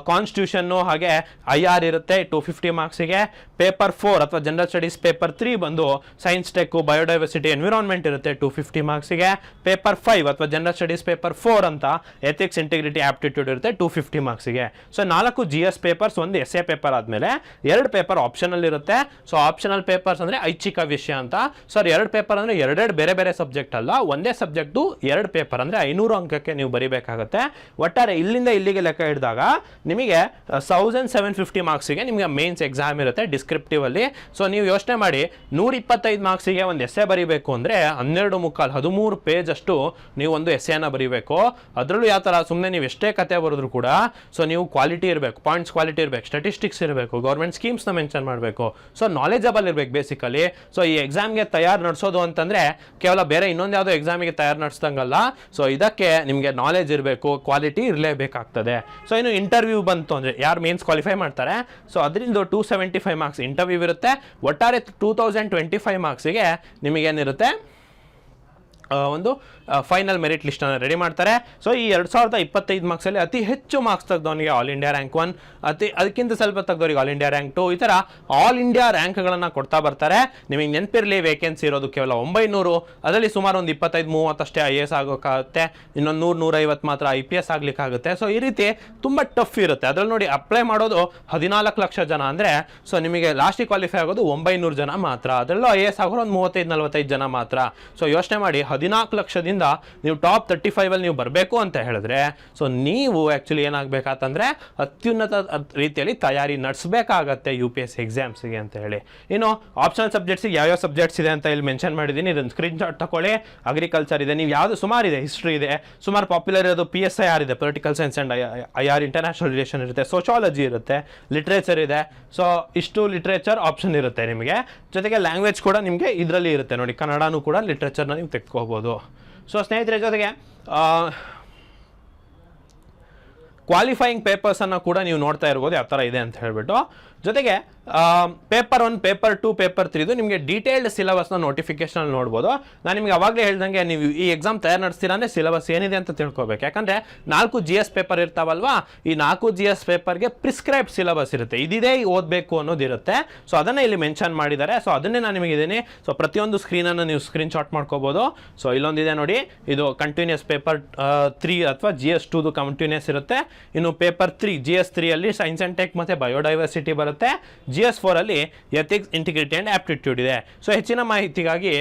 ಕಾನ್ಸ್ಟಿಟ್ಯೂಷನ್ನು ಹಾಗೆ IR ಇರುತ್ತೆ 250 ಮಾರ್ಕ್ಸಿಗೆ. ಪೇಪರ್ 4 ಅಥವಾ ಜನರಲ್ ಸ್ಟಡೀಸ್ ಪೇಪರ್ 3 ಬಂದು ಸೈನ್ಸ್ ಟೆಕ್ಕು, ಬಯೋಡೈವರ್ಸಿಟಿ, ಎನ್ವಿರಾನ್ಮೆಂಟ್ ಇರುತ್ತೆ 250 ಮಾರ್ಕ್ಸಿಗೆ. ಪೇಪರ್ 5 ಅಥವಾ ಜನರಲ್ ಸ್ಟಡೀಸ್ ಪೇಪರ್ 4 ಅಂತ ಎಥಿಕ್ಸ್, ಇಂಟಿಗ್ರಿಟಿ, ಆಪ್ಟಿಟ್ಯೂಡ್ ಇರುತ್ತೆ 250 ಮಾರ್ಕ್ಸಿಗೆ. ಸೊ 4 GS ಪೇಪರ್ಸ್, ಒಂದು ಎಸ್ಸೆ ಪೇಪರ್ ಆದಮೇಲೆ 2 ಪೇಪರ್ ಆಪ್ಷನಲ್ ಇರುತ್ತೆ. ಸೊ ಆಪ್ಷನಲ್ ಪೇಪರ್ಸ್ ಅಂದರೆ ಐಚ್ಛಿಕ ವಿಷಯ ಅಂತ. ಸರ್ 2 ಪೇಪರ್ ಅಂದರೆ 2 ಬೇರೆ ಬೇರೆ ಸಬ್ಜೆಕ್ಟ್ ಅಲ್ಲ, ಒಂದೇ ಸಬ್ಜೆಕ್ಟು 2 ಪೇಪರ್ ಅಂದರೆ 500 ಅಂಕಕ್ಕೆ ನೀವು ಬರೀಬೇಕಾಗುತ್ತೆ. ಒಟ್ಟಾರೆ ಇಲ್ಲಿಂದ ಇಲ್ಲಿಗೆ ಲೆಕ್ಕ ಹಿಡಿದಾಗ ನಿಮಗೆ 1750 ಮಾರ್ಕ್ಸಿಗೆ ನಿಮಗೆ ಮೇನ್ಸ್ ಎಕ್ಸಾಮ್ ಇರುತ್ತೆ ಡಿಸ್ಕ್ರಿಪ್ಟಿವ್ ಅಲ್ಲಿ. ಸೊ ನೀವು ಯೋಚನೆ ಮಾಡಿ 125 ಮಾರ್ಕ್ಸಿಗೆ ಒಂದು ಎಸ್ಸೆ ಬರೀಬೇಕು ಅಂದರೆ 12.75 ಪೇಜ್ ಅಷ್ಟು ನೀವು ಒಂದು ಎಸ್ಸೆಯನ್ನು ಬರೀಬೇಕು. ಅದರಲ್ಲೂ ಯಾವ ಥರ ಸುಮ್ಮನೆ ನೀವು ಎಷ್ಟೇ ಕತೆ ಬರೆದ್ರು ಕೂಡ ಸೊ ನೀವು ಕ್ವಾಲಿಟಿ ಇರಬೇಕು, ಪಾಯಿಂಟ್ಸ್ ಕ್ವಾಲಿಟಿ ಇರಬೇಕು, ಸ್ಟಾಟಿಸ್ಟಿಕ್ಸ್ ಇರಬೇಕು, ಗೌರ್ಮೆಂಟ್ ಸ್ಕೀಮ್ಸ್ನ ಮೆನ್ಷನ್ ಮಾಡಬೇಕು. ಸೊ ನಾಲೆಜಬಲ್ ಇರಬೇಕು ಬೇಸಿಕಲಿ. ಸೊ ಈ ಎಕ್ಸಾಮ್ಗೆ ತಯಾರು ನಡೆಸೋದು ಅಂತಂದರೆ ಕೇವಲ ಬೇರೆ ಇನ್ನೊಂದು ಯಾವುದೋ ಎಕ್ಸಾಮಿಗೆ ತಯಾರು ನಡೆಸ್ದಂಗಲ್ಲ. ಸೊ ಇದಕ್ಕೆ ನಿಮಗೆ ನಾಲೆಜ್ ಇರಬೇಕು, ಕ್ವಾಲಿಟಿ ಇರಲೇಬೇಕಾಗ್ತದೆ. ಸೊ ಇನ್ನು ಇಂಟರ್ವ್ಯೂ ಬಂತು ಅಂದರೆ ಯಾರು ಮೇನ್ಸ್ ಕ್ವಾಲಿಫೈ ಮಾಡ್ತಾರೆ ಸೊ ಅದರಿಂದ 275 ಮಾರ್ಕ್ಸ್ ಇಂಟರ್ವ್ಯೂ ಇರುತ್ತೆ. ಒಟ್ಟಾರೆ 2025 ಮಾರ್ಕ್ಸಿಗೆ ನಿಮಗೇನಿರುತ್ತೆ ಒಂದು ಫೈನಲ್ ಮೆರಿಟ್ ಲಿಸ್ಟನ್ನು ರೆಡಿ ಮಾಡ್ತಾರೆ. ಸೊ ಈ 2025 ಮಾರ್ಕ್ಸಲ್ಲಿ ಅತಿ ಹೆಚ್ಚು ಮಾರ್ಕ್ಸ್ ತೆಗೆದವನಿಗೆ ಆಲ್ ಇಂಡಿಯಾ ರ್ಯಾಂಕ್ 1, ಅದಕ್ಕಿಂತ ಸ್ವಲ್ಪ ತೆಗೆದವರಿಗೆ ಆಲ್ ಇಂಡಿಯಾ ರ್ಯಾಂಕ್ 2, ಈ ಥರ ಆಲ್ ಇಂಡಿಯಾ ರ್ಯಾಂಕ್ಗಳನ್ನು ಕೊಡ್ತಾ ಬರ್ತಾರೆ. ನಿಮಗೆ ನೆನಪಿರಲಿ ವೇಕೆನ್ಸಿ ಇರೋದು ಕೇವಲ 900, ಅದರಲ್ಲಿ ಸುಮಾರು ಒಂದು 25-30 ಅಷ್ಟೇ IAS ಆಗೋಕ್ಕಾಗುತ್ತೆ, ಇನ್ನೊಂದು 100-150 ಮಾತ್ರ IPS ಆಗ್ಲಿಕ್ಕಾಗುತ್ತೆ. ಸೊ ಈ ರೀತಿ ತುಂಬ ಟಫ್ ಇರುತ್ತೆ. ಅದರಲ್ಲಿ ನೋಡಿ ಅಪ್ಲೈ ಮಾಡೋದು 14 ಲಕ್ಷ ಜನ ಅಂದರೆ ಸೊ ನಿಮಗೆ ಲಾಸ್ಟಿಗೆ ಕ್ವಾಲಿಫೈ ಆಗೋದು 900 ಜನ ಮಾತ್ರ. ಅದರಲ್ಲೂ IAS ಆಗೋರು ಒಂದು 35-45 ಜನ ಮಾತ್ರ. ಸೊ ಯೋಚನೆ ಮಾಡಿ 14 ಲಕ್ಷದಿಂದ ನೀವು ಟಾಪ್ 35 ನೀವು ಬರಬೇಕು ಅಂತ ಹೇಳಿದ್ರೆ ಸೊ ನೀವು ಆ್ಯಕ್ಚುಲಿ ಏನಾಗಬೇಕಂತಂದರೆ ಅತ್ಯುನ್ನತ ರೀತಿಯಲ್ಲಿ ತಯಾರಿ ನಡೆಸಬೇಕಾಗತ್ತೆ UPSC ಎಕ್ಸಾಮ್ಸ್ಗೆ ಅಂತ ಹೇಳಿ. ಇನ್ನು ಆಪ್ಷನಲ್ ಸಬ್ಜೆಕ್ಟ್ಸಿಗೆ ಯಾವ್ಯಾವ ಸಬ್ಜೆಕ್ಟ್ಸ್ ಇದೆ ಅಂತ ಇಲ್ಲಿ ಮೆನ್ಷನ್ ಮಾಡಿದ್ದೀನಿ, ಇದನ್ನು ಸ್ಕ್ರೀನ್ ಶಾಟ್ ತಗೊಳ್ಳಿ. ಅಗ್ರಿಕಲ್ಚರ್ ಇದೆ, ನೀವು ಯಾವುದು ಸುಮಾರು ಇದೆ, ಹಿಸ್ಟ್ರಿ ಇದೆ, ಸುಮಾರು ಪಾಪ್ಯುಲರ್ ಇರೋದು PSIR ಇದೆ, political science and IR international relation ಇರುತ್ತೆ, ಸೋಶಾಲಜಿ ಇರುತ್ತೆ, ಲಿಟ್ರೇಚರ್ ಇದೆ. ಸೊ ಇಷ್ಟು ಲಿಟ್ರೇಚರ್ ಆಪ್ಷನ್ ಇರುತ್ತೆ ನಿಮಗೆ. ಜೊತೆಗೆ ಲ್ಯಾಂಗ್ವೇಜ್ ಕೂಡ ನಿಮಗೆ ಇದರಲ್ಲಿ ಇರುತ್ತೆ ನೋಡಿ, ಕನ್ನಡನೂ ಕೂಡ ಲಿಟ್ರೇಚರ್ನ ನೀವು ತೆಗೆದುಕೋಬೋದು. ಸೊ ಸ್ನೇಹಿತರೆ ಜೊತೆಗೆ ಕ್ವಾಲಿಫೈಯಿಂಗ್ ಪೇಪರ್ಸನ್ನು ಕೂಡ ನೀವು ನೋಡ್ತಾ ಇರ್ಬೋದು ಯಾವ ಥರ ಇದೆ ಅಂತ ಹೇಳ್ಬಿಟ್ಟು. ಜೊತೆಗೆ ಪೇಪರ್ 1, ಪೇಪರ್ 2, ಪೇಪರ್ 3 ನಿಮಗೆ ಡೀಟೇಲ್ಡ್ ಸಿಲೆಬಸ್ನ ನೋಟಿಫಿಕೇಶನ್ ನೋಡ್ಬೋದು. ನಾನು ನಿಮಗೆ ಅವಾಗಲೇ ಹೇಳ್ದಂಗೆ ನೀವು ಈ ಎಕ್ಸಾಮ್ ತಯಾರು ನಡೆಸ್ತೀರಾ ಅಂದರೆ ಸಿಲೆಬಸ್ ಏನಿದೆ ಅಂತ ತಿಳ್ಕೊಬೇಕು. ಯಾಕಂದರೆ 4 GS ಪೇಪರ್ ಇರ್ತಾವಲ್ವಾ, ಈ 4 GS ಪೇಪರ್ಗೆ ಪ್ರಿಸ್ಕ್ರೈಬ್ಡ್ ಸಿಲೆಬಸ್ ಇರುತ್ತೆ, ಇದಿದೆ ಓದಬೇಕು ಅನ್ನೋದಿರುತ್ತೆ. ಸೊ ಅದನ್ನು ಇಲ್ಲಿ ಮೆನ್ಷನ್ ಮಾಡಿದ್ದಾರೆ. ಸೊ ಅದನ್ನೇ ನಾನು ನಿಮಗೆ ಇದ್ದೀನಿ. ಸೊ ಪ್ರತಿಯೊಂದು ಸ್ಕ್ರೀನನ್ನು ನೀವು ಸ್ಕ್ರೀನ್ ಶಾಟ್ ಮಾಡ್ಕೋಬೋದು. ಸೊ ಇಲ್ಲೊಂದಿದೆ ನೋಡಿ, ಇದು ಕಂಟಿನ್ಯೂಸ್ ಪೇಪರ್ 3 ಅಥವಾ GS 2 ಕಂಟಿನ್ಯೂಸ್ ಇರುತ್ತೆ. ಇನ್ನು paper 3 GS 3 science and tech ಮತ್ತು ಬಯೋಡೈವರ್ಸಿಟಿ ಬರುತ್ತೆ. GS 4 ethics, integrity and aptitude ಇದೆ. ಸೊ ಹೆಚ್ಚಿನ ಮಾಹಿತಿಗಾಗಿ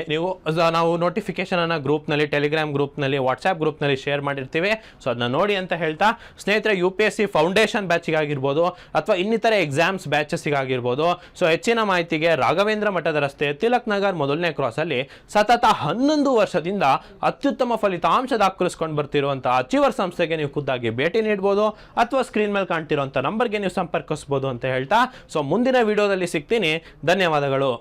ನಾವು ನೋಟಿಫಿಕೇಶನನ್ನು ಗ್ರೂಪ್ನಲ್ಲಿ, ಟೆಲಿಗ್ರಾಮ್ ಗ್ರೂಪ್ನಲ್ಲಿ, ವಾಟ್ಸ್ಆ್ಯಪ್ ಗ್ರೂಪ್ನಲ್ಲಿ ಶೇರ್ ಮಾಡಿರ್ತೀವಿ. ಸೊ ಅದನ್ನ ನೋಡಿ ಅಂತ ಹೇಳ್ತಾ ಸ್ನೇಹಿತರೆ, UPSC ಫೌಂಡೇಶನ್ ಬ್ಯಾಚಿಗಾಗಿರ್ಬೋದು ಅಥವಾ ಇನ್ನಿತರೆ ಎಕ್ಸಾಮ್ಸ್ ಬ್ಯಾಚಸ್ಸಿಗಾಗಿರ್ಬೋದು, ಸೊ ಹೆಚ್ಚಿನ ಮಾಹಿತಿಗೆ ರಾಘವೇಂದ್ರ ಮಠದ ರಸ್ತೆ, ತಿಲಕ್ ನಗರ್, ಮೊದಲನೇ ಕ್ರಾಸಲ್ಲಿ ಸತತ 11 ವರ್ಷದಿಂದ ಅತ್ಯುತ್ತಮ ಫಲಿತಾಂಶ ದಾಖಲಿಸ್ಕೊಂಡು ಬರ್ತಿರುವಂಥ ಅಚೀವರ್ ಸಂಸ್ಥೆಗೆ ನೀವು ಖುದ್ದಾಗಿ ಭೇಟಿ ನೀಡ್ಬೋದು ಅಥವಾ ಸ್ಕ್ರೀನ್ ಮೇಲೆ ಕಾಣ್ತಿರುವಂಥ ನಂಬರ್ಗೆ ನೀವು ಸಂಪರ್ಕಿಸ್ಬೋದು ಅಂತ ಹೇಳ್ತಾ, ಸೊ ಮುಂದಿನ ವಿಡಿಯೋದಲ್ಲಿ ಸಿಗ್ತೀನಿ. ಧನ್ಯವಾದಗಳು.